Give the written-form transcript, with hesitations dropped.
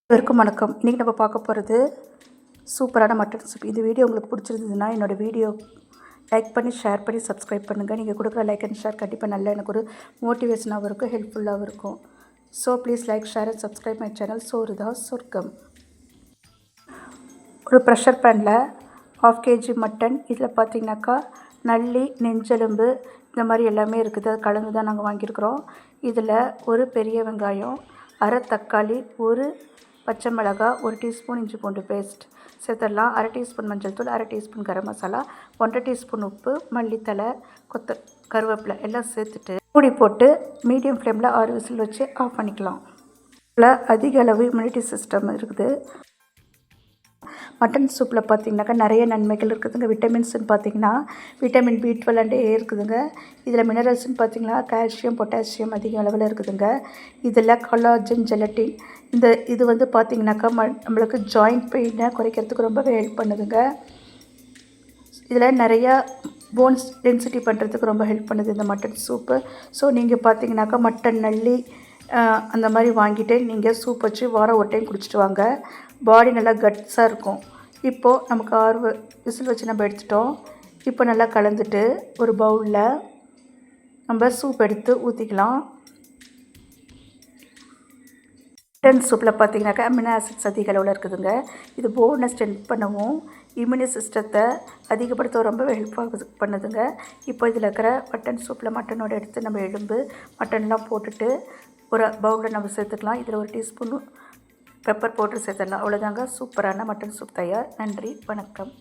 அனைவருக்கும் வணக்கம். இன்றைக்கி நம்ம பார்க்க போகிறது சூப்பரான மட்டன் சூப். இந்த வீடியோ உங்களுக்கு பிடிச்சிருந்ததுன்னா என்னோடய வீடியோ லைக் பண்ணி ஷேர் பண்ணி சப்ஸ்கிரைப் பண்ணுங்கள். நீங்கள் கொடுக்குற லைக் அண்ட் ஷேர் கண்டிப்பாக நல்லா எனக்கு ஒரு மோட்டிவேஷனாகவும் இருக்கும், ஹெல்ப்ஃபுல்லாகவும் இருக்கும். So please like share and subscribe my channel சோறுதா சொர்க்கம். ஒரு ப்ரெஷர் பேனில் 1/2 kg மட்டன், இதில் பார்த்தீங்கன்னாக்கா நல்லி, நெஞ்செலும்பு இந்த மாதிரி எல்லாமே இருக்குது. அது கலந்து தான் நாங்கள் வாங்கியிருக்கிறோம். இதில் ஒரு பெரிய வெங்காயம், அரை தக்காளி, ஒரு பச்சை மிளகாய், 1 டீஸ்பூன் இஞ்சி பூண்டு பேஸ்ட் சேர்த்துடலாம். 1/2 டீஸ்பூன் மஞ்சள் தூள், 1/2 டீஸ்பூன் கரம் மசாலா, 1/2 டீஸ்பூன் உப்பு, மல்லித்தலை, கருவேப்பிலை எல்லாம் சேர்த்துட்டு மூடி போட்டு மீடியம் ஃப்ளேமில் 6 விசில் வச்சு ஆஃப் பண்ணிக்கலாம். இதில் அதிக அளவு இம்யூனிட்டி சிஸ்டம் இருக்குது. மட்டன் சூப்பில் பார்த்திங்கனாக்கா நிறைய நன்மைகள் இருக்குதுங்க. விட்டமின்ஸ்னு பார்த்திங்கன்னா விட்டமின் B12 அண்ட் A இருக்குதுங்க. இதில் மினரல்ஸ்னு பார்த்திங்கன்னா கால்சியம், பொட்டாசியம் அதிக அளவில் இருக்குதுங்க. இதில் கொலாஜன், ஜெலட்டின் இது வந்து பார்த்திங்கனாக்கா நம்மளுக்கு ஜாயிண்ட் பெயினை குறைக்கிறதுக்கு ரொம்பவே ஹெல்ப் பண்ணுதுங்க. இதில் நிறையா போன்ஸ் டென்சிட்டி பண்ணுறதுக்கு ரொம்ப ஹெல்ப் பண்ணுது இந்த மட்டன் சூப்பு. ஸோ நீங்கள் பார்த்திங்கனாக்கா மட்டன், நல்லி அந்த மாதிரி வாங்கிட்டு நீங்கள் சூப் வச்சு வாரம் ஒரு டைம் குடிச்சிட்டு வாங்க. பாடி நல்லா கட்ஸாக இருக்கும். இப்போது நமக்கு 6 விசில் வச்சு நம்ம எடுத்துட்டோம். இப்போ நல்லா கலந்துட்டு ஒரு பவுலில் நம்ம சூப் எடுத்து ஊற்றிக்கலாம். மட்டன் சூப்பில் பார்த்திங்கனாக்கா அமினோ ஆசிட்ஸ் அதிக அளவில் இருக்குதுங்க. இது போனை ஸ்ட்ரென்த் பண்ணவும், இம்யூனி சிஸ்டத்தை அதிகப்படுத்த ரொம்பவே ஹெல்ப்பாக பண்ணுதுங்க. இப்போ இதில் இருக்கிற மட்டன் சூப்பில் மட்டனோட எடுத்து நம்ம எலும்பு மட்டன்லாம் போட்டுட்டு ஒரு பவுலில் நம்ம சேர்த்துக்கலாம். இதில் 1 டீஸ்பூன் பெப்பர் போட்டு சேர்த்துடலாம். அவ்வளோதாங்க, சூப்பரான மட்டன் சூப் தயார். நன்றி, வணக்கம்.